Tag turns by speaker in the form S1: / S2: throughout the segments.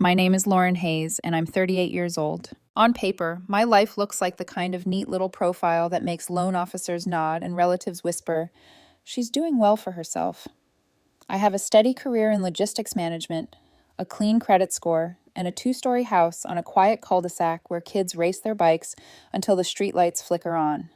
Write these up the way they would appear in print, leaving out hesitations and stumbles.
S1: My name is Lauren Hayes, and I'm 38 years old. On paper, my life looks like the kind of neat little profile that makes loan officers nod and relatives whisper, "She's doing well for herself." I have a steady career in logistics management, a clean credit score, and a two-story house on a quiet cul-de-sac where kids race their bikes until the streetlights flicker on.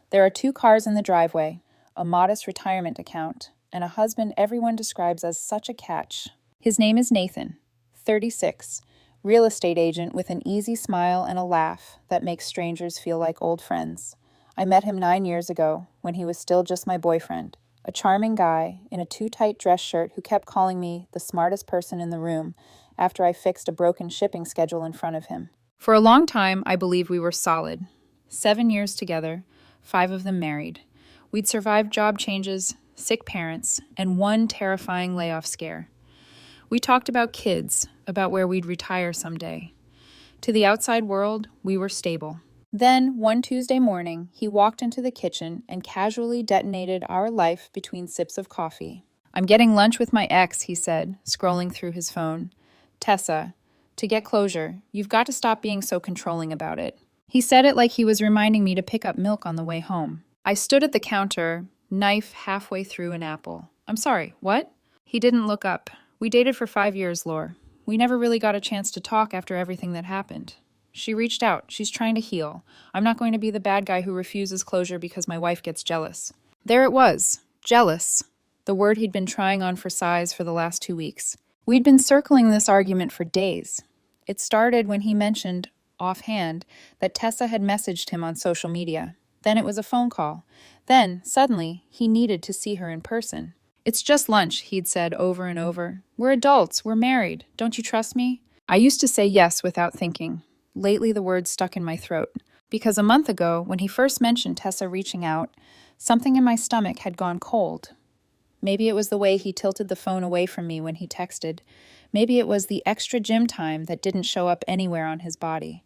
S1: There are 2 cars in the driveway, a modest retirement account, and a husband everyone describes as such a catch. His name is Nathan, 36, real estate agent with an easy smile and a laugh that makes strangers feel like old friends. I met him 9 years ago when he was still just my boyfriend, a charming guy in a too-tight dress shirt who kept calling me the smartest person in the room after I fixed a broken shipping schedule in front of him. For a long time, I believed we were solid. 7 years together, 5 of them married. We'd survived job changes, sick parents, and one terrifying layoff scare. We talked about kids, about where we'd retire someday. To the outside world, we were stable. Then, one Tuesday morning, he walked into the kitchen and casually detonated our life between sips of coffee. "I'm getting lunch with my ex," he said, scrolling through his phone. "Tessa, to get closure, you've got to stop being so controlling about it." He said it like he was reminding me to pick up milk on the way home. I stood at the counter, knife halfway through an apple. "I'm sorry, what?" He didn't look up. "We dated for 5 years, Lore. We never really got a chance to talk after everything that happened. She reached out. She's trying to heal. I'm not going to be the bad guy who refuses closure because my wife gets jealous." There it was. Jealous. The word he'd been trying on for size for the last 2 weeks. We'd been circling this argument for days. It started when he mentioned, offhand, that Tessa had messaged him on social media. Then it was a phone call. Then, suddenly, he needed to see her in person. "It's just lunch," he'd said over and over. "We're adults. We're married. Don't you trust me?" I used to say yes without thinking. Lately, the words stuck in my throat. Because a month ago, when he first mentioned Tessa reaching out, something in my stomach had gone cold. Maybe it was the way he tilted the phone away from me when he texted. Maybe it was the extra gym time that didn't show up anywhere on his body.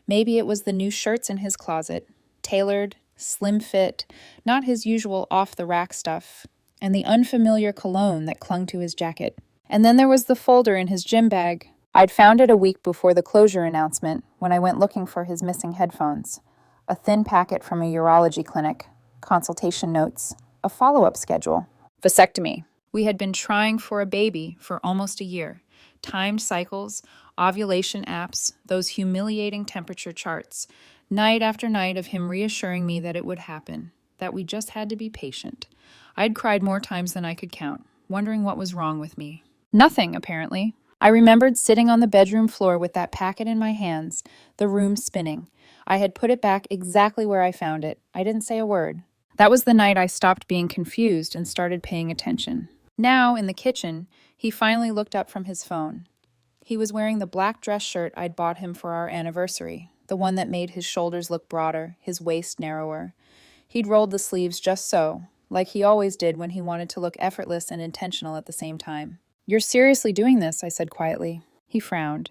S1: Maybe it was the new shirts in his closet, tailored, slim fit, not his usual off-the-rack stuff, and the unfamiliar cologne that clung to his jacket. And then there was the folder in his gym bag. I'd found it a week before the closure announcement when I went looking for his missing headphones. A thin packet from a urology clinic, consultation notes, a follow-up schedule. Vasectomy. We had been trying for a baby for almost a year. Timed cycles, ovulation apps, those humiliating temperature charts. Night after night of him reassuring me that it would happen, that we just had to be patient. I'd cried more times than I could count, wondering what was wrong with me. Nothing, apparently. I remembered sitting on the bedroom floor with that packet in my hands, the room spinning. I had put it back exactly where I found it. I didn't say a word. That was the night I stopped being confused and started paying attention. Now, in the kitchen, he finally looked up from his phone. He was wearing the black dress shirt I'd bought him for our anniversary, the one that made his shoulders look broader, his waist narrower. He'd rolled the sleeves just so, like he always did when he wanted to look effortless and intentional at the same time. "You're seriously doing this," I said quietly. He frowned.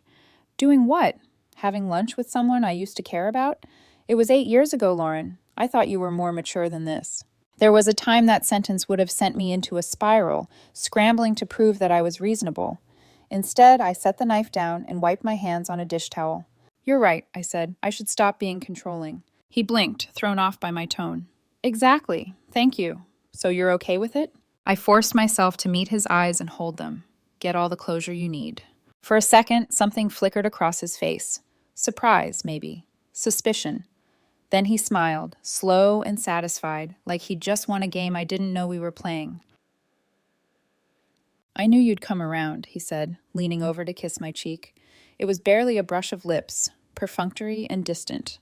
S1: "Doing what? Having lunch with someone I used to care about? It was 8 years ago, Lauren. I thought you were more mature than this." There was a time that sentence would have sent me into a spiral, scrambling to prove that I was reasonable. Instead, I set the knife down and wiped my hands on a dish towel. "You're right," I said. "I should stop being controlling." He blinked, thrown off by my tone. "Exactly. Thank you. So you're okay with it?" I forced myself to meet his eyes and hold them. "Get all the closure you need." For a second, something flickered across his face. Surprise, maybe. Suspicion. Then he smiled, slow and satisfied, like he'd just won a game I didn't know we were playing. "I knew you'd come around," he said, leaning over to kiss my cheek. It was barely a brush of lips, perfunctory and distant.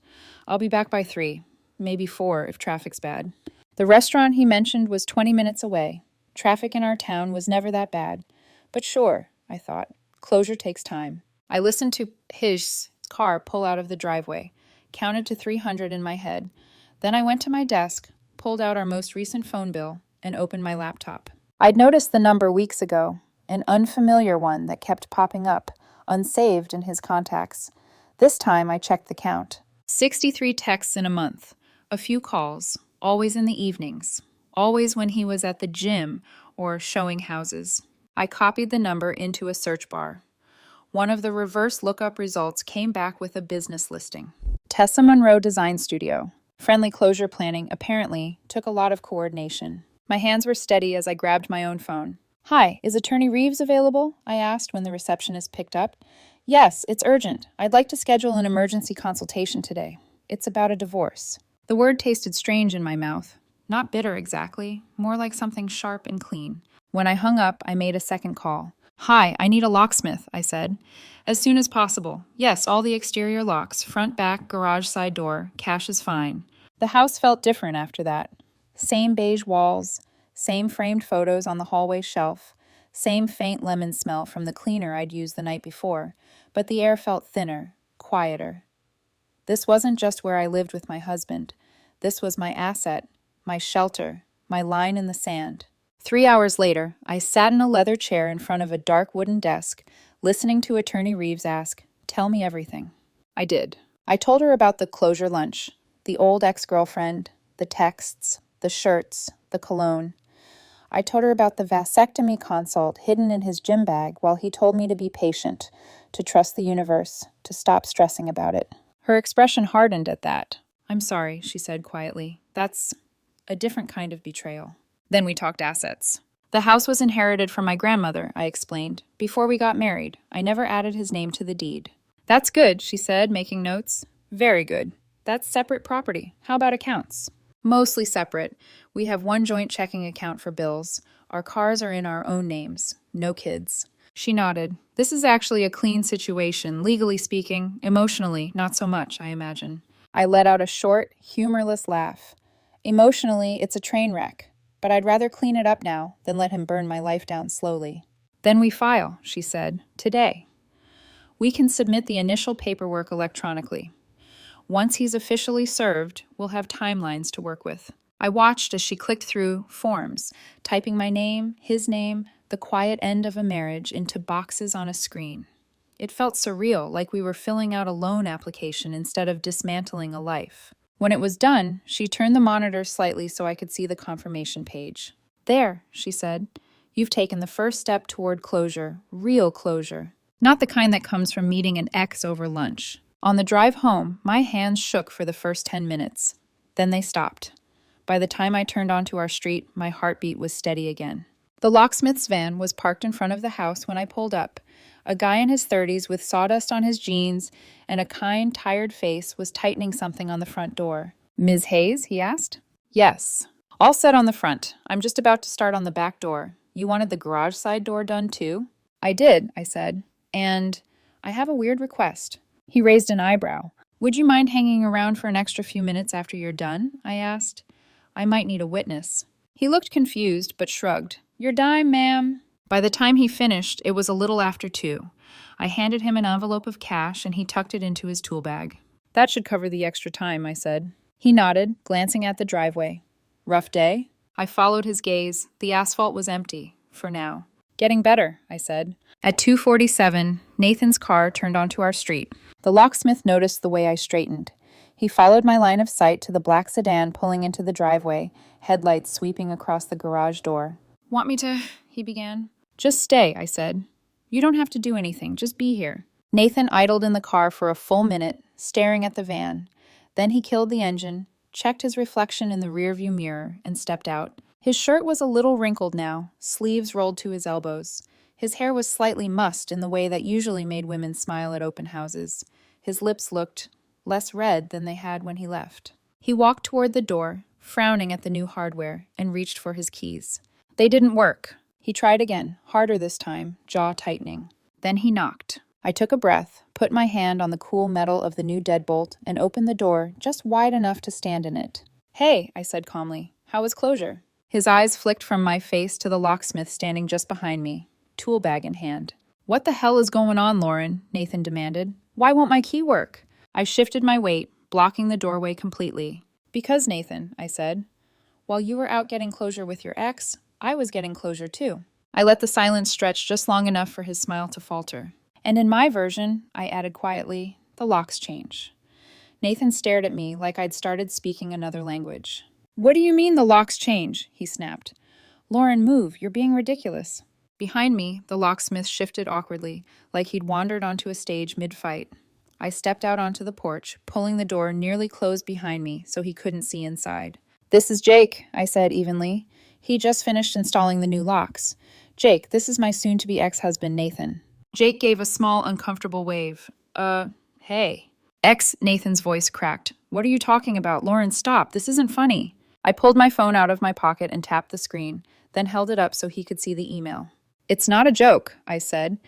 S1: "I'll be back by 3, maybe 4 if traffic's bad." The restaurant he mentioned was 20 minutes away. Traffic in our town was never that bad. But sure, I thought, closure takes time. I listened to his car pull out of the driveway, counted to 300 in my head. Then I went to my desk, pulled out our most recent phone bill, and opened my laptop. I'd noticed the number weeks ago, an unfamiliar one that kept popping up, unsaved in his contacts. This time I checked the count. 63 texts in a month, a few calls, always in the evenings, always when he was at the gym or showing houses. I copied the number into a search bar. One of the reverse lookup results came back with a business listing. Tessa Monroe Design Studio. Friendly closure planning, apparently, took a lot of coordination. My hands were steady as I grabbed my own phone. "Hi, is Attorney Reeves available?" I asked when the receptionist picked up. "Yes, it's urgent. I'd like to schedule an emergency consultation today. It's about a divorce." The word tasted strange in my mouth. Not bitter exactly, more like something sharp and clean. When I hung up, I made a second call. "Hi, I need a locksmith," I said. "As soon as possible. Yes, all the exterior locks, front, back, garage, side door. Cash is fine." The house felt different after that. Same beige walls, same framed photos on the hallway shelf, same faint lemon smell from the cleaner I'd used the night before, but the air felt thinner, quieter. This wasn't just where I lived with my husband. This was my asset, my shelter, my line in the sand. 3 hours later, I sat in a leather chair in front of a dark wooden desk, listening to Attorney Reeves ask, "Tell me everything." I did. I told her about the closure lunch, the old ex-girlfriend, the texts, the shirts, the cologne. I told her about the vasectomy consult hidden in his gym bag while he told me to be patient, to trust the universe, to stop stressing about it. Her expression hardened at that. "I'm sorry," she said quietly. "That's a different kind of betrayal." Then we talked assets. "The house was inherited from my grandmother," I explained. "Before we got married, I never added his name to the deed." "That's good," she said, making notes. "Very good. That's separate property. How about accounts?" "Mostly separate. We have one joint checking account for bills. Our cars are in our own names. No kids." She nodded. "This is actually a clean situation, legally speaking. Emotionally, not so much, I imagine." I let out a short, humorless laugh. "Emotionally, it's a train wreck. But I'd rather clean it up now than let him burn my life down slowly." "Then we file," she said, "today. We can submit the initial paperwork electronically. Once he's officially served, we'll have timelines to work with." I watched as she clicked through forms, typing my name, his name, the quiet end of a marriage into boxes on a screen. It felt surreal, like we were filling out a loan application instead of dismantling a life. When it was done, she turned the monitor slightly so I could see the confirmation page. "There," she said. "You've taken the first step toward closure, real closure. Not the kind that comes from meeting an ex over lunch." On the drive home, my hands shook for the first 10 minutes. Then they stopped. By the time I turned onto our street, my heartbeat was steady again. The locksmith's van was parked in front of the house when I pulled up. A guy in his 30s with sawdust on his jeans and a kind, tired face was tightening something on the front door. "Ms. Hayes?" he asked. "Yes. All set on the front. I'm just about to start on the back door. You wanted the garage side door done too?" "I did," I said. "And I have a weird request." He raised an eyebrow. "Would you mind hanging around for an extra few minutes after you're done?" I asked. "I might need a witness." He looked confused, but shrugged. "Your dime, ma'am." By the time he finished, it was a little after 2. I handed him an envelope of cash, and he tucked it into his tool bag. "That should cover the extra time," I said. He nodded, glancing at the driveway. "Rough day?" I followed his gaze. The asphalt was empty, for now. "Getting better," I said. At 2:47, Nathan's car turned onto our street. The locksmith noticed the way I straightened. He followed my line of sight to the black sedan pulling into the driveway, headlights sweeping across the garage door. "Want me to?" he began. "Just stay," I said. "You don't have to do anything. Just be here." Nathan idled in the car for a full minute, staring at the van. Then he killed the engine, checked his reflection in the rearview mirror, and stepped out. His shirt was a little wrinkled now, sleeves rolled to his elbows. His hair was slightly mussed in the way that usually made women smile at open houses. His lips looked less red than they had when he left. He walked toward the door, frowning at the new hardware, and reached for his keys. They didn't work. He tried again, harder this time, jaw tightening. Then he knocked. I took a breath, put my hand on the cool metal of the new deadbolt, and opened the door just wide enough to stand in it. "Hey," I said calmly. "How was closure?" His eyes flicked from my face to the locksmith standing just behind me, tool bag in hand. "What the hell is going on, Lauren?" Nathan demanded. "Why won't my key work?" I shifted my weight, blocking the doorway completely. "Because, Nathan," I said, "while you were out getting closure with your ex, I was getting closure too." I let the silence stretch just long enough for his smile to falter. "And in my version," I added quietly, "the locks change." Nathan stared at me like I'd started speaking another language. "What do you mean the locks change?" he snapped. "Lauren, move. You're being ridiculous." Behind me, the locksmith shifted awkwardly, like he'd wandered onto a stage mid-fight. I stepped out onto the porch, pulling the door nearly closed behind me so he couldn't see inside. "This is Jake," I said evenly. He just finished installing the new locks. "Jake, this is my soon-to-be ex-husband, Nathan." Jake gave a small, uncomfortable wave. Hey. Nathan's voice cracked. "What are you talking about? Lauren, stop. This isn't funny." I pulled my phone out of my pocket and tapped the screen, then held it up so he could see the email. "It's not a joke," I said.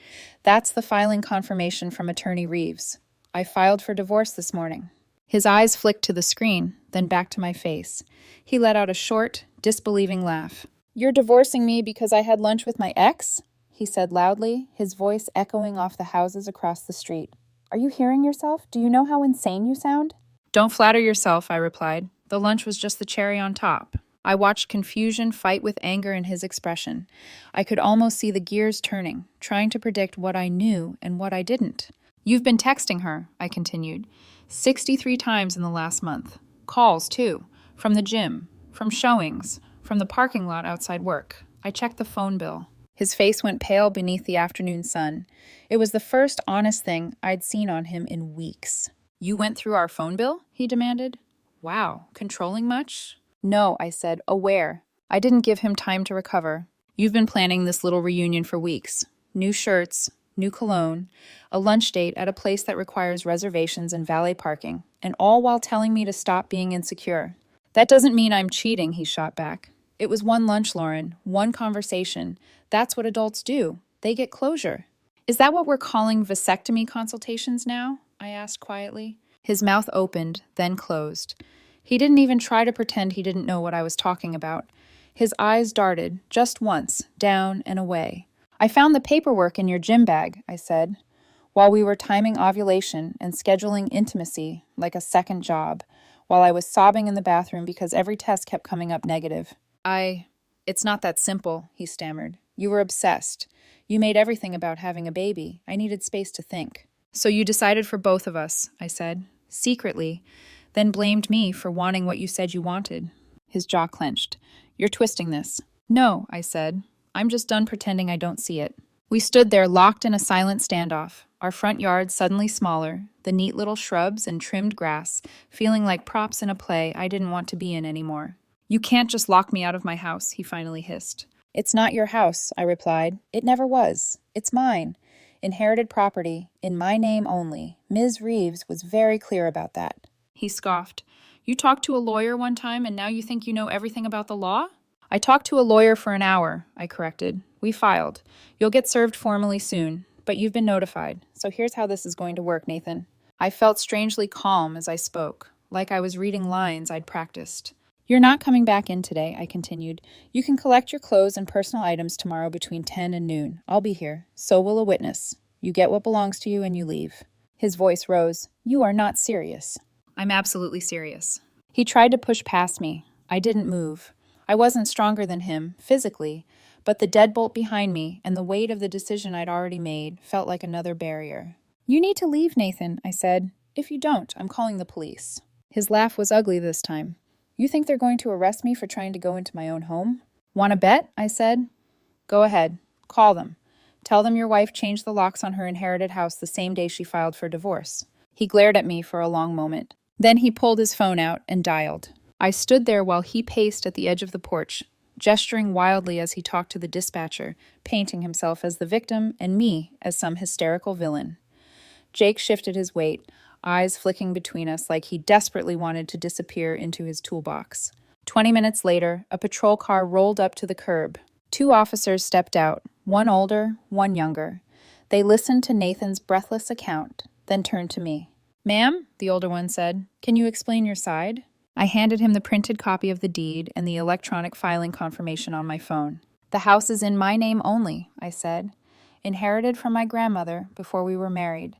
S1: "That's the filing confirmation from Attorney Reeves. I filed for divorce this morning." His eyes flicked to the screen, then back to my face. He let out a short, disbelieving laugh. "You're divorcing me because I had lunch with my ex?" he said loudly, his voice echoing off the houses across the street. "Are you hearing yourself? Do you know how insane you sound?" "Don't flatter yourself," I replied. "The lunch was just the cherry on top." I watched confusion fight with anger in his expression. I could almost see the gears turning, trying to predict what I knew and what I didn't. "You've been texting her," I continued. 63 times in the last month. Calls, too. From the gym. From showings. From the parking lot outside work. I checked the phone bill. His face went pale beneath the afternoon sun. It was the first honest thing I'd seen on him in weeks. "You went through our phone bill?" he demanded. "Wow, controlling much?" "No," I said, aware. I didn't give him time to recover. "You've been planning this little reunion for weeks. New shirts, new cologne, a lunch date at a place that requires reservations and valet parking, and all while telling me to stop being insecure." "That doesn't mean I'm cheating," he shot back. "It was one lunch, Lauren, one conversation. That's what adults do. They get closure." "Is that what we're calling vasectomy consultations now?" I asked quietly. His mouth opened, then closed. He didn't even try to pretend he didn't know what I was talking about. His eyes darted, just once, down and away. "I found the paperwork in your gym bag," I said, while we were timing ovulation and scheduling intimacy like a second job, while I was sobbing in the bathroom because every test kept coming up negative. It's not that simple," he stammered. "You were obsessed. You made everything about having a baby. I needed space to think." "So you decided for both of us," I said, secretly, then blamed me for wanting what you said you wanted. His jaw clenched. "You're twisting this." "No," I said. "I'm just done pretending I don't see it." We stood there locked in a silent standoff, our front yard suddenly smaller, the neat little shrubs and trimmed grass feeling like props in a play I didn't want to be in anymore. "You can't just lock me out of my house," he finally hissed. "It's not your house," I replied. "It never was. It's mine. Inherited property, in my name only. Ms. Reeves was very clear about that." He scoffed. "You talked to a lawyer one time and now you think you know everything about the law?" "I talked to a lawyer for an hour," I corrected. "We filed. You'll get served formally soon, but you've been notified. So here's how this is going to work, Nathan." I felt strangely calm as I spoke, like I was reading lines I'd practiced. "You're not coming back in today," I continued. "You can collect your clothes and personal items tomorrow between 10 and noon. I'll be here. So will a witness. You get what belongs to you and you leave." His voice rose. "You are not serious." "I'm absolutely serious." He tried to push past me. I didn't move. I wasn't stronger than him, physically, but the deadbolt behind me and the weight of the decision I'd already made felt like another barrier. "You need to leave, Nathan," I said. "If you don't, I'm calling the police." His laugh was ugly this time. "You think they're going to arrest me for trying to go into my own home?" "Want to bet?" I said. "Go ahead. Call them. Tell them your wife changed the locks on her inherited house the same day she filed for divorce." He glared at me for a long moment. Then he pulled his phone out and dialed. I stood there while he paced at the edge of the porch, gesturing wildly as he talked to the dispatcher, painting himself as the victim and me as some hysterical villain. Jake shifted his weight, eyes flicking between us like he desperately wanted to disappear into his toolbox. 20 minutes later, a patrol car rolled up to the curb. 2 officers stepped out, one older, one younger. They listened to Nathan's breathless account, then turned to me. "Ma'am," the older one said, "can you explain your side?" I handed him the printed copy of the deed and the electronic filing confirmation on my phone. "The house is in my name only," I said. "Inherited from my grandmother before we were married.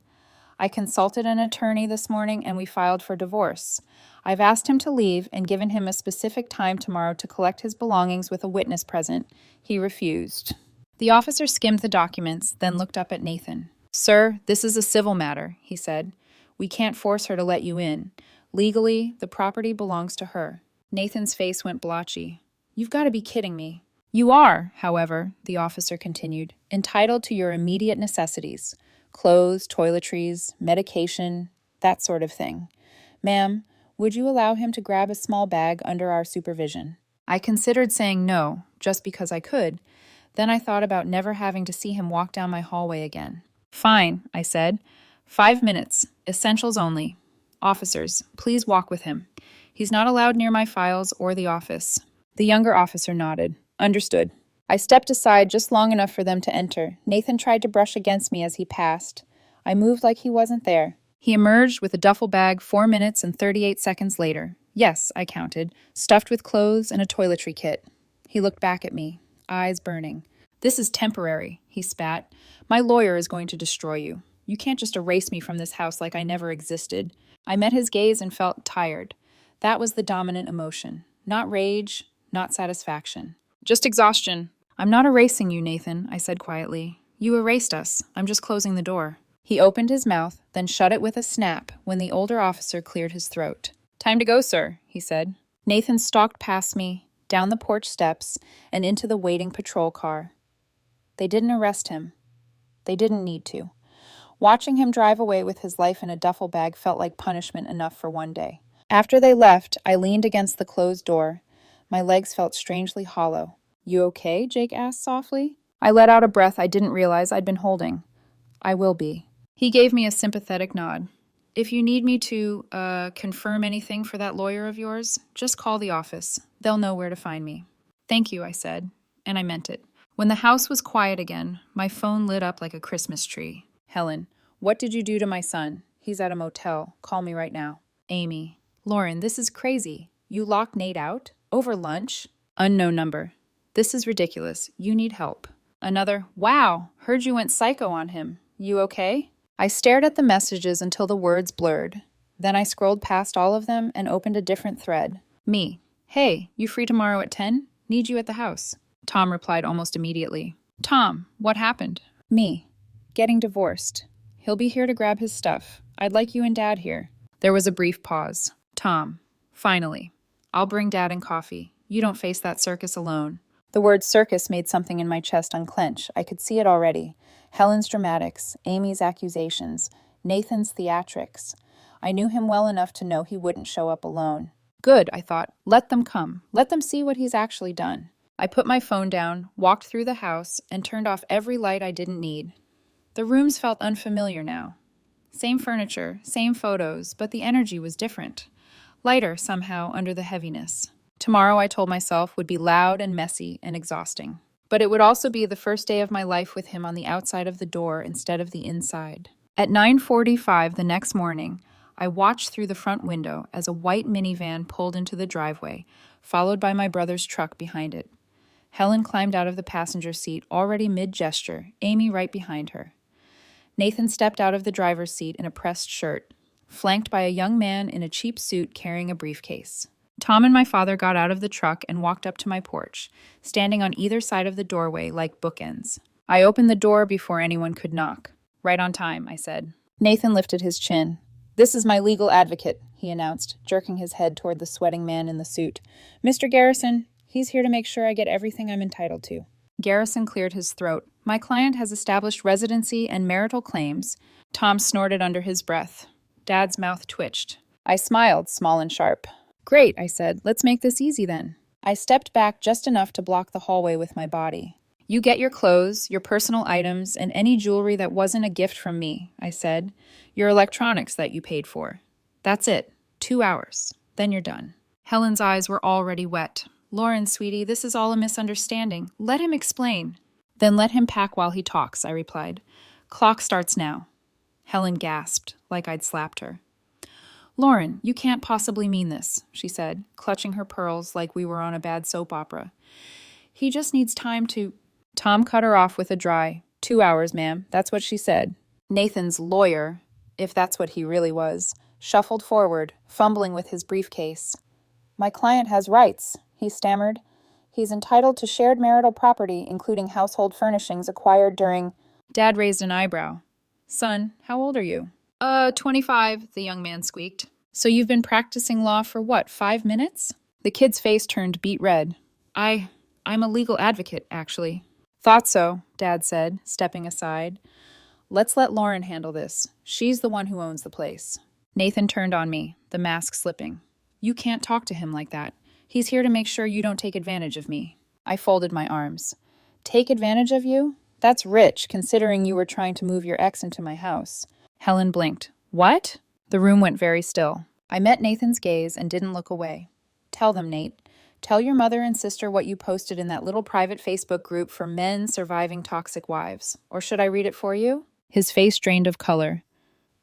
S1: I consulted an attorney this morning and we filed for divorce. I've asked him to leave and given him a specific time tomorrow to collect his belongings with a witness present. He refused." The officer skimmed the documents, then looked up at Nathan. "Sir, this is a civil matter," he said. "We can't force her to let you in. Legally, the property belongs to her." Nathan's face went blotchy. "You've got to be kidding me. You are, however, the officer continued, entitled to your immediate necessities: clothes, toiletries, medication, that sort of thing. Ma'am, would you allow him to grab a small bag under our supervision? I considered saying no, just because I could. Then I thought about never having to see him walk down my hallway again. Fine, I said. 5 minutes. Essentials only. Officers, please walk with him. He's not allowed near my files or the office. The younger officer nodded. Understood. I stepped aside just long enough for them to enter. Nathan tried to brush against me as he passed. I moved like he wasn't there. He emerged with a duffel bag 4 minutes and 38 seconds later. Yes, I counted, stuffed with clothes and a toiletry kit. He looked back at me, eyes burning. This is temporary, he spat. My lawyer is going to destroy you. You can't just erase me from this house like I never existed. I met his gaze and felt tired. That was the dominant emotion. Not rage, not satisfaction. Just exhaustion. I'm not erasing you, Nathan, I said quietly. You erased us. I'm just closing the door. He opened his mouth, then shut it with a snap when the older officer cleared his throat. Time to go, sir, he said. Nathan stalked past me, down the porch steps, and into the waiting patrol car. They didn't arrest him. They didn't need to. Watching him drive away with his life in a duffel bag felt like punishment enough for one day. After they left, I leaned against the closed door. My legs felt strangely hollow. You okay? Jake asked softly. I let out a breath I didn't realize I'd been holding. I will be. He gave me a sympathetic nod. If you need me to, confirm anything for that lawyer of yours, just call the office. They'll know where to find me. Thank you, I said, and I meant it. When the house was quiet again, my phone lit up like a Christmas tree. Helen, what did you do to my son? He's at a motel. Call me right now. Amy. Lauren, this is crazy. You locked Nate out? Over lunch? Unknown number. This is ridiculous. You need help. Another, wow, heard you went psycho on him. You okay? I stared at the messages until the words blurred. Then I scrolled past all of them and opened a different thread. Me. Hey, you free tomorrow at 10? Need you at the house. Tom replied almost immediately. Tom, what happened? Me. Getting divorced. He'll be here to grab his stuff. I'd like you and Dad here. There was a brief pause. Tom. Finally. I'll bring Dad and coffee. You don't face that circus alone. The word circus made something in my chest unclench. I could see it already. Helen's dramatics, Amy's accusations, Nathan's theatrics. I knew him well enough to know he wouldn't show up alone. Good, I thought. Let them come. Let them see what he's actually done. I put my phone down, walked through the house, and turned off every light I didn't need. The rooms felt unfamiliar now. Same furniture, same photos, but the energy was different. Lighter, somehow, under the heaviness. Tomorrow, I told myself, would be loud and messy and exhausting. But it would also be the first day of my life with him on the outside of the door instead of the inside. At 9:45 the next morning, I watched through the front window as a white minivan pulled into the driveway, followed by my brother's truck behind it. Helen climbed out of the passenger seat, already mid-gesture, Amy right behind her. Nathan stepped out of the driver's seat in a pressed shirt, flanked by a young man in a cheap suit carrying a briefcase. Tom and my father got out of the truck and walked up to my porch, standing on either side of the doorway like bookends. I opened the door before anyone could knock. Right on time, I said. Nathan lifted his chin. This is my legal advocate, he announced, jerking his head toward the sweating man in the suit. Mr. Garrison, he's here to make sure I get everything I'm entitled to. Garrison cleared his throat. My client has established residency and marital claims. Tom snorted under his breath. Dad's mouth twitched. I smiled, small and sharp. Great, I said. Let's make this easy then. I stepped back just enough to block the hallway with my body. You get your clothes, your personal items, and any jewelry that wasn't a gift from me, I said. Your electronics that you paid for. That's it. 2 hours. Then you're done. Helen's eyes were already wet. Lauren, sweetie, this is all a misunderstanding. Let him explain. Then let him pack while he talks, I replied. Clock starts now. Helen gasped, like I'd slapped her. Lauren, you can't possibly mean this, she said, clutching her pearls like we were on a bad soap opera. He just needs time to... Tom cut her off with a dry, 2 hours, ma'am. That's what she said. Nathan's lawyer, if that's what he really was, shuffled forward, fumbling with his briefcase. My client has rights, he stammered. He's entitled to shared marital property, including household furnishings acquired during... Dad raised an eyebrow. Son, how old are you? 25, the young man squeaked. So you've been practicing law for what, 5 minutes? The kid's face turned beet red. I'm a legal advocate, actually. Thought so, Dad said, stepping aside. Let's let Lauren handle this. She's the one who owns the place. Nathan turned on me, the mask slipping. You can't talk to him like that. He's here to make sure you don't take advantage of me. I folded my arms. Take advantage of you? That's rich, considering you were trying to move your ex into my house. Helen blinked. What? The room went very still. I met Nathan's gaze and didn't look away. Tell them, Nate. Tell your mother and sister what you posted in that little private Facebook group for men surviving toxic wives. Or should I read it for you? His face drained of color.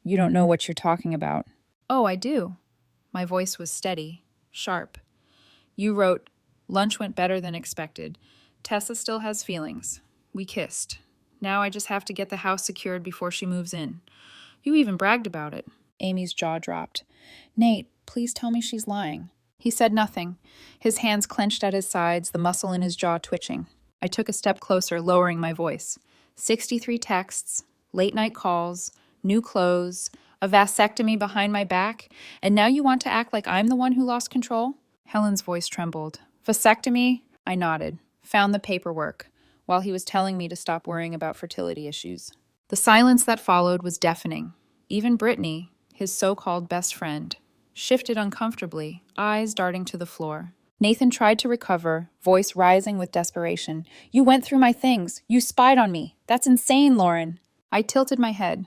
S1: You don't know what you're talking about. Oh, I do. My voice was steady, sharp. You wrote, lunch went better than expected. Tessa still has feelings. We kissed. Now I just have to get the house secured before she moves in. You even bragged about it. Amy's jaw dropped. Nate, please tell me she's lying. He said nothing, his hands clenched at his sides, the muscle in his jaw twitching. I took a step closer, lowering my voice. 63 texts, late-night calls, new clothes, a vasectomy behind my back, and now you want to act like I'm the one who lost control? Helen's voice trembled. Vasectomy? I nodded, found the paperwork, while he was telling me to stop worrying about fertility issues. The silence that followed was deafening. Even Brittany, his so-called best friend, shifted uncomfortably, eyes darting to the floor. Nathan tried to recover, voice rising with desperation. You went through my things. You spied on me. That's insane, Lauren. I tilted my head.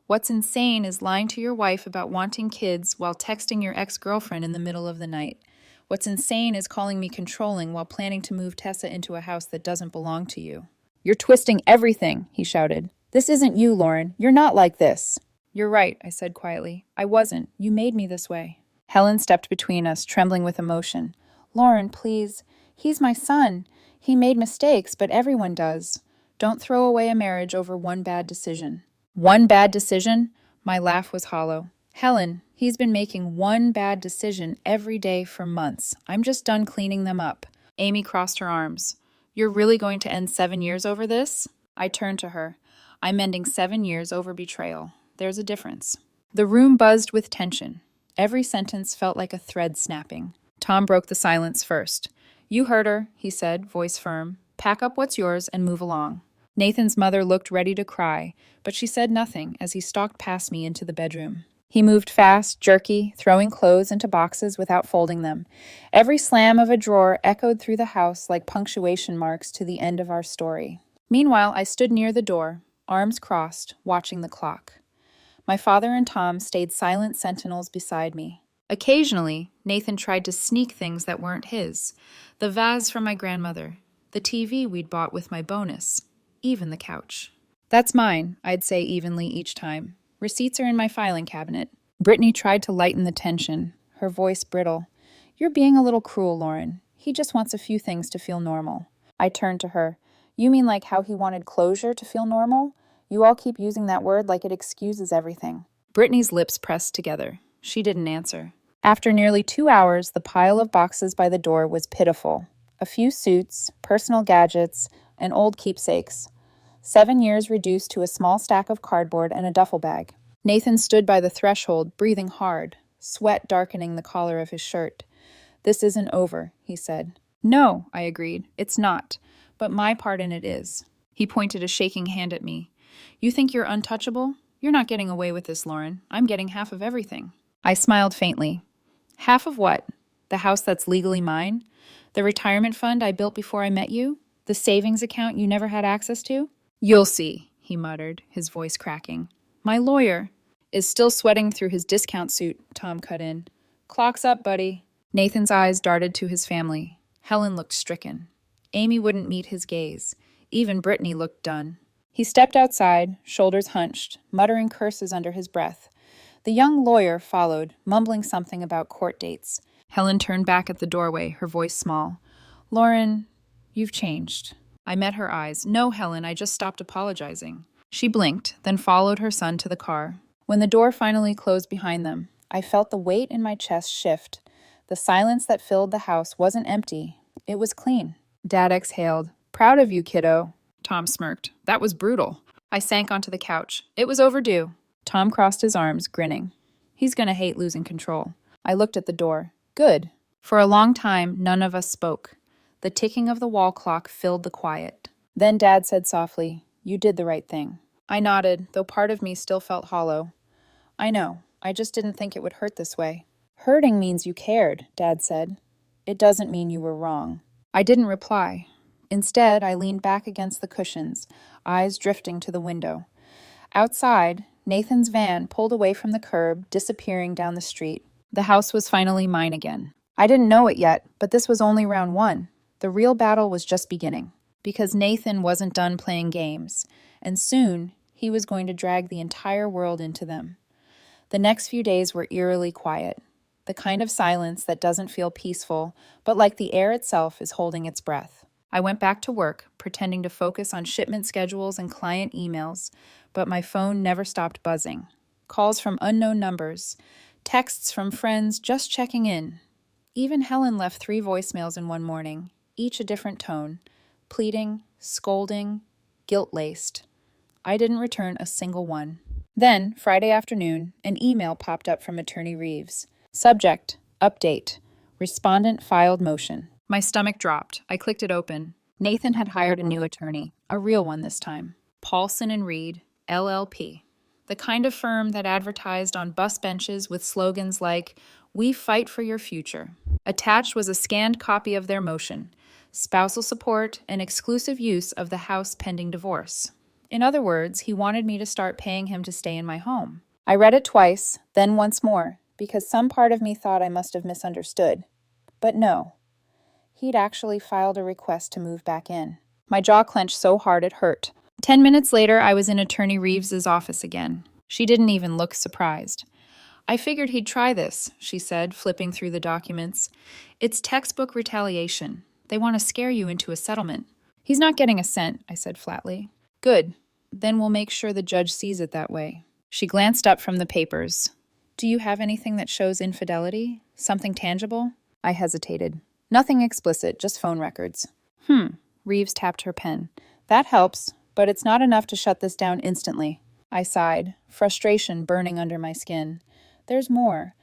S1: What's insane is lying to your wife about wanting kids while texting your ex-girlfriend in the middle of the night. What's insane is calling me controlling while planning to move Tessa into a house that doesn't belong to you. You're twisting everything, he shouted. This isn't you, Lauren. You're not like this. You're right, I said quietly. I wasn't. You made me this way. Helen stepped between us, trembling with emotion. Lauren, please. He's my son. He made mistakes, but everyone does. Don't throw away a marriage over one bad decision. One bad decision? My laugh was hollow. Helen, he's been making one bad decision every day for months. I'm just done cleaning them up. Amy crossed her arms. You're really going to end 7 years over this? I turned to her. I'm ending 7 years over betrayal. There's a difference. The room buzzed with tension. Every sentence felt like a thread snapping. Tom broke the silence first. You heard her, he said, voice firm. Pack up what's yours and move along. Nathan's mother looked ready to cry, but she said nothing as he stalked past me into the bedroom. He moved fast, jerky, throwing clothes into boxes without folding them. Every slam of a drawer echoed through the house like punctuation marks to the end of our story. Meanwhile, I stood near the door, arms crossed, watching the clock. My father and Tom stayed silent sentinels beside me. Occasionally, Nathan tried to sneak things that weren't his. The vase from my grandmother, the TV we'd bought with my bonus, even the couch. That's mine, I'd say evenly each time. Receipts are in my filing cabinet. Brittany tried to lighten the tension, her voice brittle. You're being a little cruel, Lauren. He just wants a few things to feel normal. I turned to her. You mean like how he wanted closure to feel normal? You all keep using that word like it excuses everything. Brittany's lips pressed together. She didn't answer. After nearly 2 hours, the pile of boxes by the door was pitiful. A few suits, personal gadgets, and old keepsakes. 7 years reduced to a small stack of cardboard and a duffel bag. Nathan stood by the threshold, breathing hard, sweat darkening the collar of his shirt. This isn't over, he said. No, I agreed. It's not. But my part in it is. He pointed a shaking hand at me. You think you're untouchable? You're not getting away with this, Lauren. I'm getting half of everything. I smiled faintly. Half of what? The house that's legally mine? The retirement fund I built before I met you? The savings account you never had access to? You'll see, he muttered, his voice cracking. My lawyer is still sweating through his discount suit, Tom cut in. Clock's up, buddy. Nathan's eyes darted to his family. Helen looked stricken. Amy wouldn't meet his gaze. Even Brittany looked done. He stepped outside, shoulders hunched, muttering curses under his breath. The young lawyer followed, mumbling something about court dates. Helen turned back at the doorway, her voice small. Lauren, you've changed. I met her eyes. No, Helen, I just stopped apologizing. She blinked, then followed her son to the car. When the door finally closed behind them, I felt the weight in my chest shift. The silence that filled the house wasn't empty. It was clean. Dad exhaled. Proud of you, kiddo. Tom smirked. That was brutal. I sank onto the couch. It was overdue. Tom crossed his arms, grinning. He's gonna hate losing control. I looked at the door. Good. For a long time, none of us spoke. The ticking of the wall clock filled the quiet. Then Dad said softly, "You did the right thing." I nodded, though part of me still felt hollow. "I know. I just didn't think it would hurt this way." "Hurting means you cared," Dad said. "It doesn't mean you were wrong." I didn't reply. Instead, I leaned back against the cushions, eyes drifting to the window. Outside, Nathan's van pulled away from the curb, disappearing down the street. The house was finally mine again. I didn't know it yet, but this was only round one. The real battle was just beginning, because Nathan wasn't done playing games, and soon he was going to drag the entire world into them. The next few days were eerily quiet, the kind of silence that doesn't feel peaceful, but like the air itself is holding its breath. I went back to work, pretending to focus on shipment schedules and client emails, but my phone never stopped buzzing. Calls from unknown numbers, texts from friends just checking in. Even Helen left 3 voicemails in one morning, each a different tone, pleading, scolding, guilt-laced. I didn't return a single one. Then, Friday afternoon, an email popped up from Attorney Reeves. Subject, update. Respondent filed motion. My stomach dropped. I clicked it open. Nathan had hired a new attorney, a real one this time. Paulson and Reed, LLP. The kind of firm that advertised on bus benches with slogans like, "We fight for your future." Attached was a scanned copy of their motion, spousal support and exclusive use of the house pending divorce. In other words, he wanted me to start paying him to stay in my home. I read it twice, then once more, because some part of me thought I must have misunderstood. But no. He'd actually filed a request to move back in. My jaw clenched so hard it hurt. 10 minutes later, I was in Attorney Reeves's office again. She didn't even look surprised. "I figured he'd try this," she said, flipping through the documents. "It's textbook retaliation. They want to scare you into a settlement." "He's not getting a cent," I said flatly. "Good. Then we'll make sure the judge sees it that way." She glanced up from the papers. "Do you have anything that shows infidelity? Something tangible?" I hesitated. "Nothing explicit, just phone records." Reeves tapped her pen. "That helps, but it's not enough to shut this down instantly." I sighed, frustration burning under my skin. "There's more.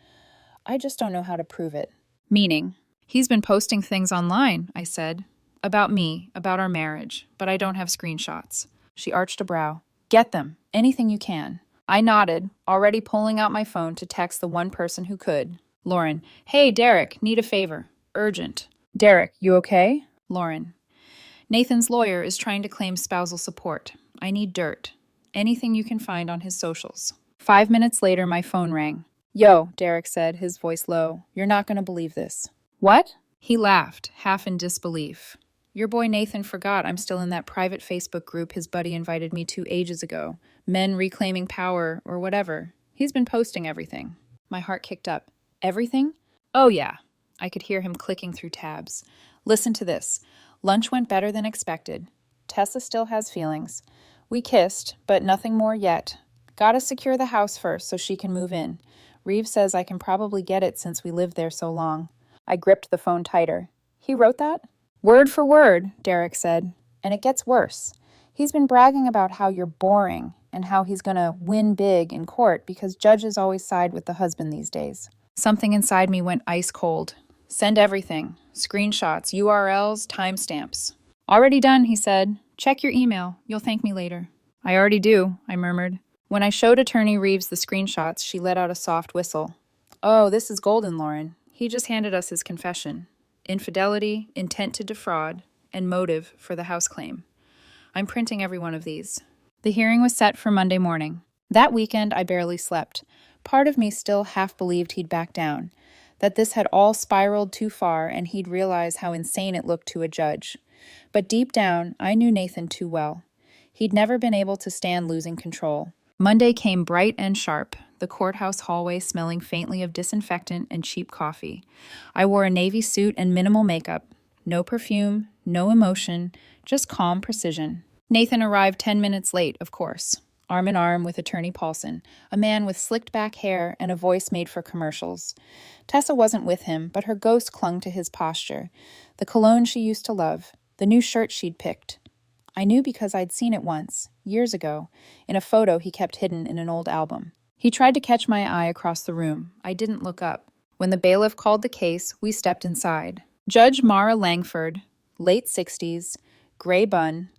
S1: I just don't know how to prove it." "Meaning?" "He's been posting things online," I said. "About me, about our marriage, but I don't have screenshots." She arched a brow. "Get them. Anything you can." I nodded, already pulling out my phone to text the one person who could. Lauren. "Hey, Derek, need a favor. Urgent." "Derek, you okay?" Lauren. "Nathan's lawyer is trying to claim spousal support. I need dirt. Anything you can find on his socials." 5 minutes later, my phone rang. "Yo," Derek said, his voice low. "You're not going to believe this." "What?" He laughed, half in disbelief. "Your boy Nathan forgot I'm still in that private Facebook group his buddy invited me to ages ago. Men Reclaiming Power, or whatever. He's been posting everything." My heart kicked up. "Everything?" "Oh, yeah." I could hear him clicking through tabs. "Listen to this. Lunch went better than expected. Tessa still has feelings. We kissed, but nothing more yet. Gotta secure the house first so she can move in. Reeves says I can probably get it since we lived there so long." I gripped the phone tighter. "He wrote that?" "Word for word," Derek said. "And it gets worse. He's been bragging about how you're boring and how he's gonna win big in court because judges always side with the husband these days." Something inside me went ice cold. "Send everything. Screenshots, URLs, timestamps." "Already done," he said. "Check your email. You'll thank me later." "I already do," I murmured. When I showed Attorney Reeves the screenshots, she let out a soft whistle. "Oh, this is golden, Lauren. He just handed us his confession. Infidelity, intent to defraud, and motive for the house claim. I'm printing every one of these." The hearing was set for Monday morning. That weekend, I barely slept. Part of me still half believed he'd back down, that this had all spiraled too far and he'd realize how insane it looked to a judge. But deep down, I knew Nathan too well. He'd never been able to stand losing control. Monday came bright and sharp, the courthouse hallway smelling faintly of disinfectant and cheap coffee. I wore a navy suit and minimal makeup. No perfume, no emotion, just calm precision. Nathan arrived 10 minutes late, of course, arm in arm with Attorney Paulson, a man with slicked back hair and a voice made for commercials. Tessa wasn't with him, but her ghost clung to his posture, the cologne she used to love, the new shirt she'd picked. I knew because I'd seen it once, years ago, in a photo he kept hidden in an old album. He tried to catch my eye across the room. I didn't look up. When the bailiff called the case, we stepped inside. Judge Mara Langford, late 60s, gray bun,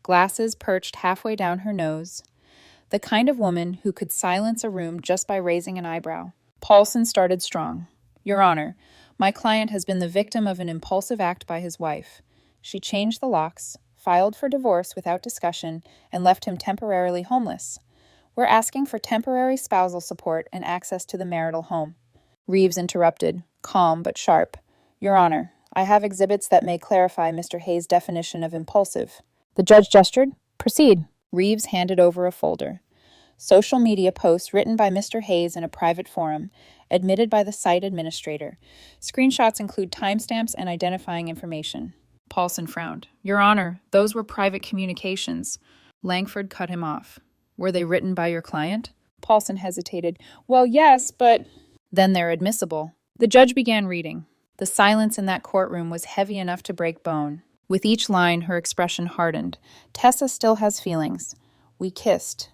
S1: glasses perched halfway down her nose, the kind of woman who could silence a room just by raising an eyebrow. Paulson started strong. Your Honor, my client has been the victim of an impulsive act by his wife. She changed the locks, filed for divorce without discussion, and left him temporarily homeless. We're asking for temporary spousal support and access to the marital home. Reeves interrupted, calm but sharp. Your Honor, I have exhibits that may clarify Mr. Hayes' definition of impulsive. The judge gestured. Proceed. Reeves handed over a folder. Social media posts written by Mr. Hayes in a private forum, admitted by the site administrator. Screenshots include timestamps and identifying information. Paulson frowned. Your Honor, those were private communications. Langford cut him off. Were they written by your client? Paulson hesitated. Well, yes, but... Then they're admissible. The judge began reading. The silence in that courtroom was heavy enough to break bone. With each line, her expression hardened. Tessa still has feelings. We kissed.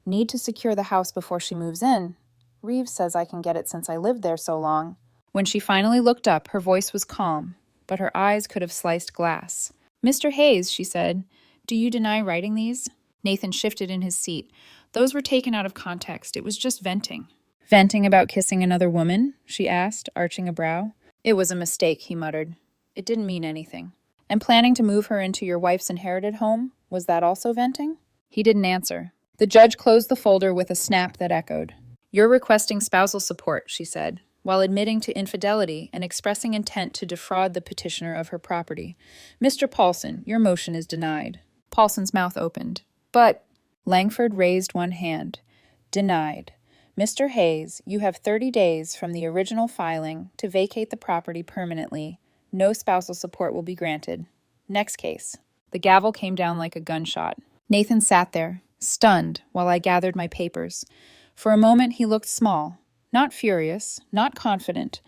S1: Need to secure the house before she moves in. Reeves says I can get it since I lived there so long. When she finally looked up, her voice was calm, but her eyes could have sliced glass. Mr. Hayes, she said, do you deny writing these? Nathan shifted in his seat. Those were taken out of context. It was just venting. Venting about kissing another woman? She asked, arching a brow. It was a mistake, he muttered. It didn't mean anything. And planning to move her into your wife's inherited home? Was that also venting? He didn't answer. The judge closed the folder with a snap that echoed. You're requesting spousal support, she said, while admitting to infidelity and expressing intent to defraud the petitioner of her property. Mr. Paulson, your motion is denied. Paulson's mouth opened. But... Langford raised one hand. Denied. Mr. Hayes, you have 30 days from the original filing to vacate the property permanently. No spousal support will be granted. Next case. The gavel came down like a gunshot. Nathan sat there, stunned, while I gathered my papers. For a moment he looked small, not furious, not confident,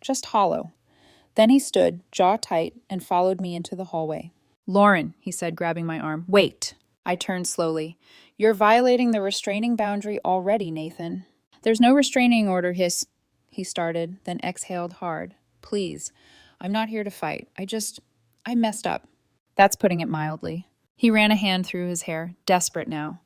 S1: just hollow. Then he stood, jaw tight, and followed me into the hallway. Lauren, he said, grabbing my arm. Wait. I turned slowly. You're violating the restraining boundary already, Nathan. There's no restraining order, he started, then exhaled hard. Please, I'm not here to fight. I messed up. That's putting it mildly. He ran a hand through his hair, desperate now.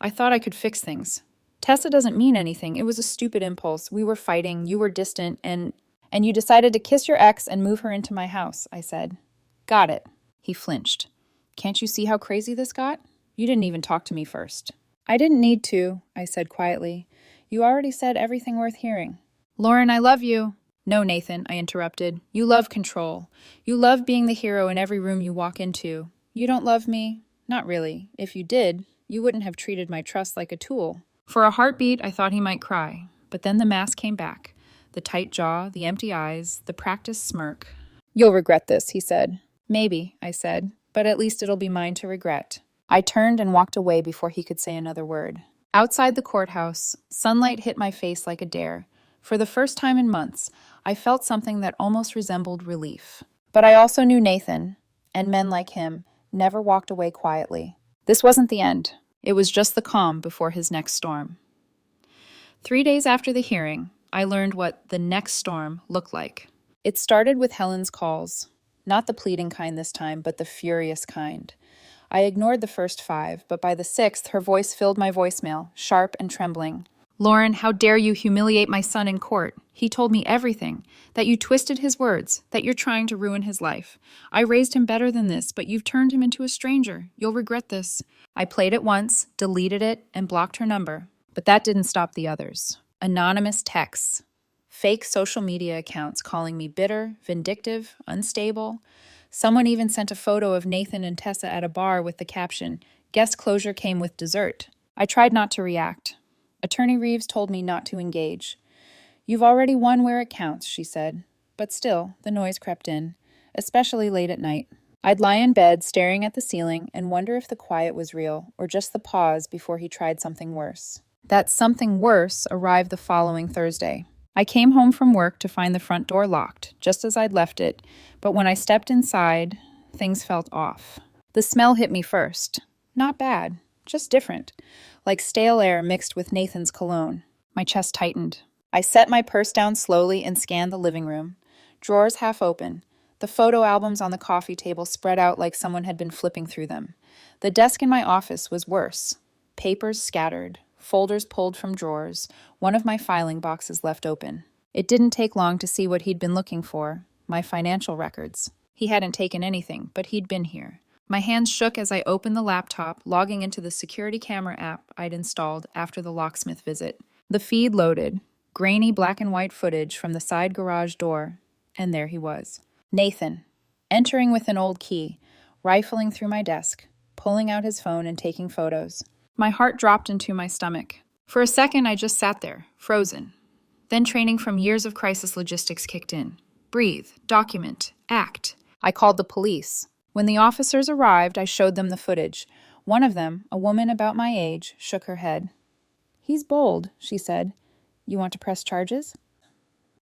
S1: I thought I could fix things. Tessa doesn't mean anything. It was a stupid impulse. We were fighting, you were distant, and you decided to kiss your ex and move her into my house, I said. Got it. He flinched. Can't you see how crazy this got? You didn't even talk to me first. I didn't need to, I said quietly. You already said everything worth hearing. Lauren, I love you. No, Nathan, I interrupted. You love control. You love being the hero in every room you walk into. You don't love me? Not really. If you did, you wouldn't have treated my trust like a tool. For a heartbeat, I thought he might cry. But then the mask came back. The tight jaw, the empty eyes, the practiced smirk. You'll regret this, he said. Maybe, I said, but at least it'll be mine to regret. I turned and walked away before he could say another word. Outside the courthouse, sunlight hit my face like a dare. For the first time in months, I felt something that almost resembled relief. But I also knew Nathan, and men like him, never walked away quietly. This wasn't the end. It was just the calm before his next storm. 3 days after the hearing, I learned what the next storm looked like. It started with Helen's calls. Not the pleading kind this time, but the furious kind. I ignored the first 5, but by the 6th, her voice filled my voicemail, sharp and trembling. Lauren, how dare you humiliate my son in court? He told me everything, that you twisted his words, that you're trying to ruin his life. I raised him better than this, but you've turned him into a stranger. You'll regret this. I played it once, deleted it, and blocked her number. But that didn't stop the others. Anonymous texts. Fake social media accounts calling me bitter, vindictive, unstable. Someone even sent a photo of Nathan and Tessa at a bar with the caption, "Guest closure came with dessert." I tried not to react. Attorney Reeves told me not to engage. You've already won where it counts, she said. But still, the noise crept in, especially late at night. I'd lie in bed staring at the ceiling and wonder if the quiet was real or just the pause before he tried something worse. That something worse arrived the following Thursday. I came home from work to find the front door locked, just as I'd left it, but when I stepped inside, things felt off. The smell hit me first. Not bad, just different, like stale air mixed with Nathan's cologne. My chest tightened. I set my purse down slowly and scanned the living room. Drawers half open, The photo albums on the coffee table spread out like someone had been flipping through them. The desk in my office was worse. Papers scattered, folders pulled from drawers, one of my filing boxes left open. It didn't take long to see what he'd been looking for, my financial records. He hadn't taken anything, but he'd been here. My hands shook as I opened the laptop, logging into the security camera app I'd installed after the Locksmith visit. The feed loaded, grainy black and white footage from the side garage door, and there he was. Nathan, entering with an old key, rifling through my desk, pulling out his phone and taking photos. My heart dropped into my stomach. For a second, I just sat there, frozen. Then training from years of crisis logistics kicked in. Breathe, document, act. I called the police. When the officers arrived, I showed them the footage. One of them, a woman about my age, shook her head. "He's bold," she said. "You want to press charges?"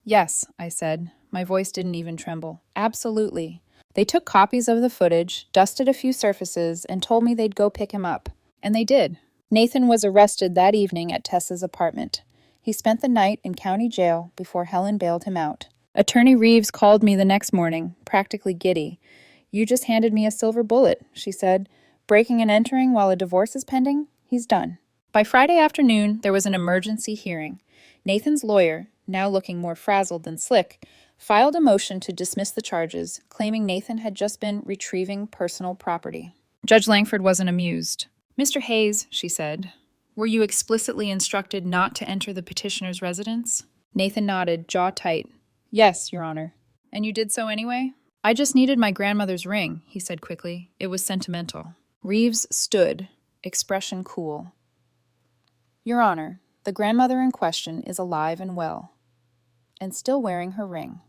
S1: "Yes," I said. My voice didn't even tremble. "Absolutely." They took copies of the footage, dusted a few surfaces, and told me they'd go pick him up. And they did. Nathan was arrested that evening at Tessa's apartment. He spent the night in county jail before Helen bailed him out. Attorney Reeves called me the next morning, practically giddy. "You just handed me a silver bullet," she said. "Breaking and entering while a divorce is pending? He's done." By Friday afternoon, there was an emergency hearing. Nathan's lawyer, now looking more frazzled than slick, filed a motion to dismiss the charges, claiming Nathan had just been retrieving personal property. Judge Langford wasn't amused. "Mr. Hayes," she said, "were you explicitly instructed not to enter the petitioner's residence?" Nathan nodded, jaw tight. "Yes, Your Honor." "And you did so anyway?" "I just needed my grandmother's ring," he said quickly. "It was sentimental." Reeves stood, expression cool. "Your Honor, the grandmother in question is alive and well, and still wearing her ring.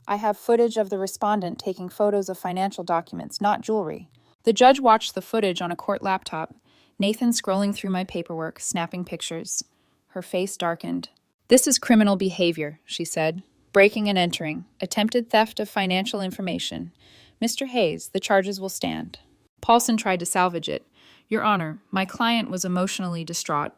S1: I have footage of the respondent taking photos of financial documents, not jewelry." The judge watched the footage on a court laptop, Nathan scrolling through my paperwork, snapping pictures. Her face darkened. "This is criminal behavior," she said. "Breaking and entering, attempted theft of financial information. Mr. Hayes, the charges will stand." Paulson tried to salvage it. "Your Honor, my client was emotionally distraught."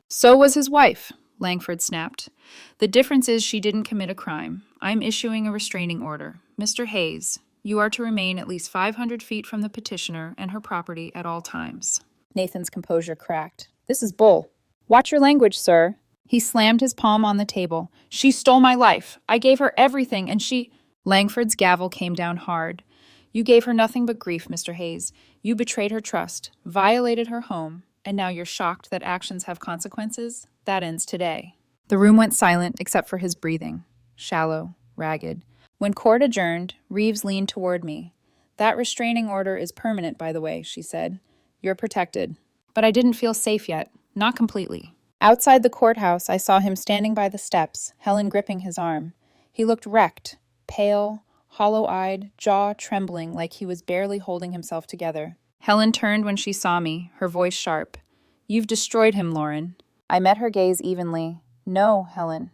S1: "So was his wife," Langford snapped. "The difference is she didn't commit a crime. I'm issuing a restraining order. Mr. Hayes, you are to remain at least 500 feet from the petitioner and her property at all times." Nathan's composure cracked. "This is bull." "Watch your language, sir." He slammed his palm on the table. "She stole my life. I gave her everything, and she—" Langford's gavel came down hard. "You gave her nothing but grief, Mr. Hayes. You betrayed her trust, violated her home, and now you're shocked that actions have consequences? That ends today." The room went silent except for his breathing. Shallow, ragged. When court adjourned, Reeves leaned toward me. "That restraining order is permanent, by the way," she said. "You're protected." But I didn't feel safe yet. Not completely. Outside the courthouse, I saw him standing by the steps, Helen gripping his arm. He looked wrecked, pale, hollow-eyed, jaw trembling like he was barely holding himself together. Helen turned when she saw me, her voice sharp. "You've destroyed him, Lauren." I met her gaze evenly. "No, Helen.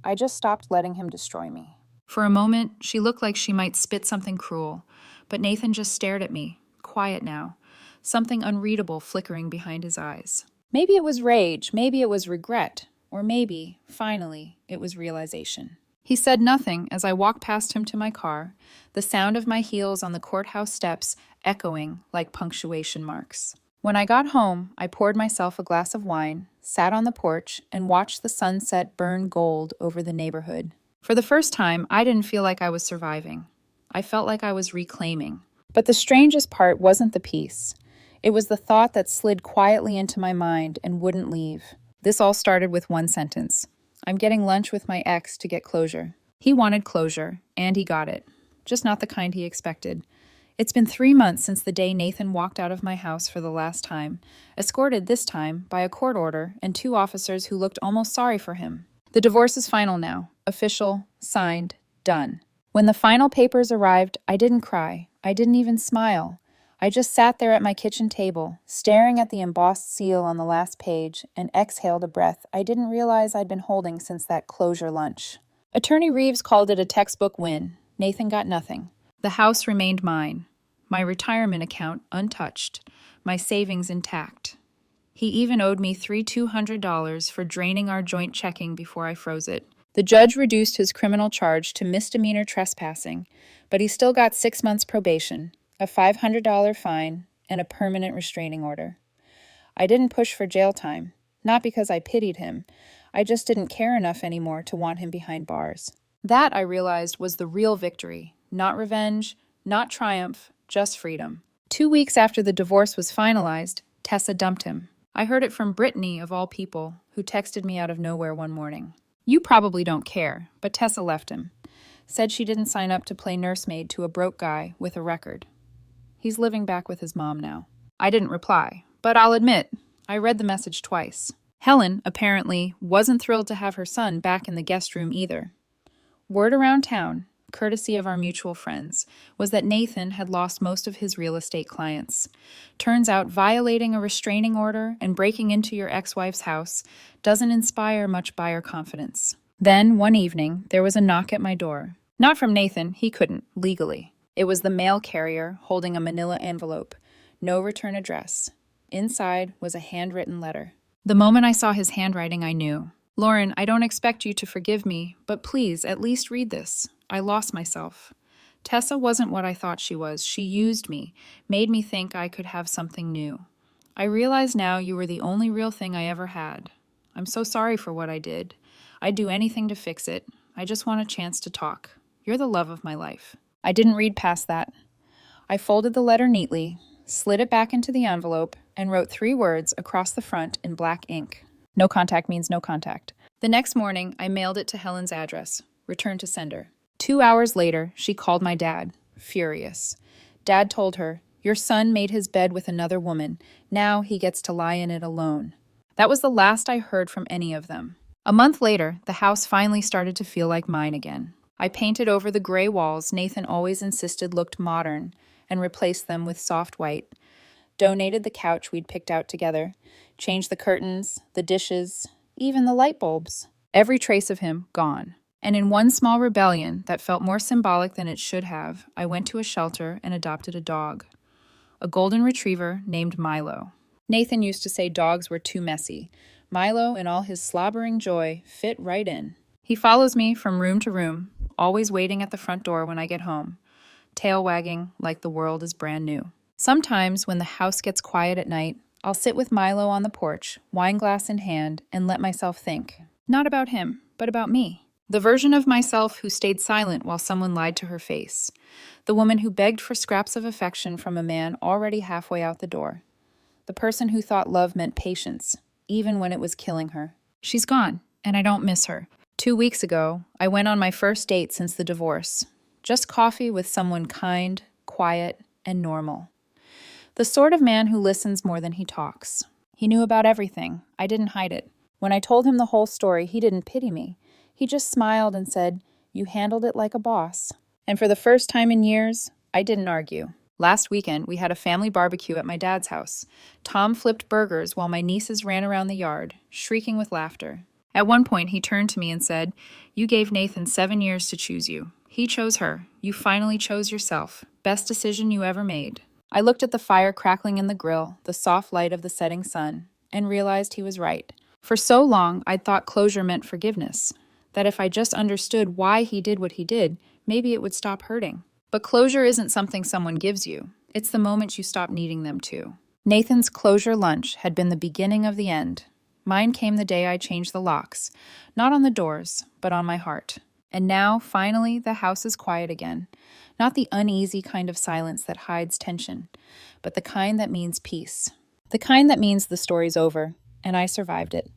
S1: I just stopped letting him destroy me." For a moment, she looked like she might spit something cruel, but Nathan just stared at me, quiet now, something unreadable flickering behind his eyes. Maybe it was rage, maybe it was regret, or maybe, finally, it was realization. He said nothing as I walked past him to my car, the sound of my heels on the courthouse steps echoing like punctuation marks. When I got home, I poured myself a glass of wine, sat on the porch, and watched the sunset burn gold over the neighborhood. For the first time, I didn't feel like I was surviving. I felt like I was reclaiming. But the strangest part wasn't the peace. It was the thought that slid quietly into my mind and wouldn't leave. This all started with one sentence. I'm getting lunch with my ex to get closure. He wanted closure, and he got it. Just not the kind he expected. It's been 3 months since the day Nathan walked out of my house for the last time, escorted this time by a court order and 2 officers who looked almost sorry for him. The divorce is final now. Official, signed, done. When the final papers arrived, I didn't cry. I didn't even smile. I just sat there at my kitchen table, staring at the embossed seal on the last page, and exhaled a breath I didn't realize I'd been holding since that closure lunch. Attorney Reeves called it a textbook win. Nathan got nothing. The house remained mine. My retirement account untouched. My savings intact. He even owed me $200 for draining our joint checking before I froze it. The judge reduced his criminal charge to misdemeanor trespassing, but he still got 6 months probation, a $500 fine, and a permanent restraining order. I didn't push for jail time, not because I pitied him. I just didn't care enough anymore to want him behind bars. That, I realized, was the real victory. Not revenge, not triumph, just freedom. 2 weeks after the divorce was finalized, Tessa dumped him. I heard it from Brittany, of all people, who texted me out of nowhere one morning. You probably don't care, but Tessa left him. Said she didn't sign up to play nursemaid to a broke guy with a record. He's living back with his mom now. I didn't reply, but I'll admit, I read the message twice. Helen, apparently, wasn't thrilled to have her son back in the guest room either. Word around town, courtesy of our mutual friends, was that Nathan had lost most of his real estate clients. Turns out violating a restraining order and breaking into your ex-wife's house doesn't inspire much buyer confidence. Then, one evening, there was a knock at my door. Not from Nathan, he couldn't, legally. It was the mail carrier holding a manila envelope. No return address. Inside was a handwritten letter. The moment I saw his handwriting, I knew. Lauren, I don't expect you to forgive me, but please, at least read this. I lost myself. Tessa wasn't what I thought she was. She used me, made me think I could have something new. I realize now you were the only real thing I ever had. I'm so sorry for what I did. I'd do anything to fix it. I just want a chance to talk. You're the love of my life. I didn't read past that. I folded the letter neatly, slid it back into the envelope, and wrote 3 words across the front in black ink. No contact means no contact. The next morning, I mailed it to Helen's address. Return to sender. 2 hours later, she called my dad, furious. Dad told her, "Your son made his bed with another woman. Now he gets to lie in it alone." That was the last I heard from any of them. A month later, the house finally started to feel like mine again. I painted over the gray walls Nathan always insisted looked modern and replaced them with soft white. Donated the couch we'd picked out together. Changed the curtains, the dishes, even the light bulbs. Every trace of him gone. And in one small rebellion that felt more symbolic than it should have, I went to a shelter and adopted a dog. A golden retriever named Milo. Nathan used to say dogs were too messy. Milo, in all his slobbering joy, fit right in. He follows me from room to room, always waiting at the front door when I get home, tail wagging like the world is brand new. Sometimes, when the house gets quiet at night, I'll sit with Milo on the porch, wine glass in hand, and let myself think. Not about him, but about me. The version of myself who stayed silent while someone lied to her face. The woman who begged for scraps of affection from a man already halfway out the door. The person who thought love meant patience, even when it was killing her. She's gone, and I don't miss her. 2 weeks ago, I went on my first date since the divorce. Just coffee with someone kind, quiet, and normal. The sort of man who listens more than he talks. He knew about everything. I didn't hide it. When I told him the whole story, he didn't pity me. He just smiled and said, "You handled it like a boss." And for the first time in years, I didn't argue. Last weekend, we had a family barbecue at my dad's house. Tom flipped burgers while my nieces ran around the yard, shrieking with laughter. At one point, he turned to me and said, "You gave Nathan 7 years to choose you. He chose her. You finally chose yourself. Best decision you ever made." I looked at the fire crackling in the grill, the soft light of the setting sun, and realized he was right. For so long, I'd thought closure meant forgiveness. That if I just understood why he did what he did, maybe it would stop hurting. But closure isn't something someone gives you. It's the moment you stop needing them to. Nathan's closure lunch had been the beginning of the end. Mine came the day I changed the locks, not on the doors, but on my heart. And now, finally, the house is quiet again. Not the uneasy kind of silence that hides tension, but the kind that means peace. The kind that means the story's over, and I survived it.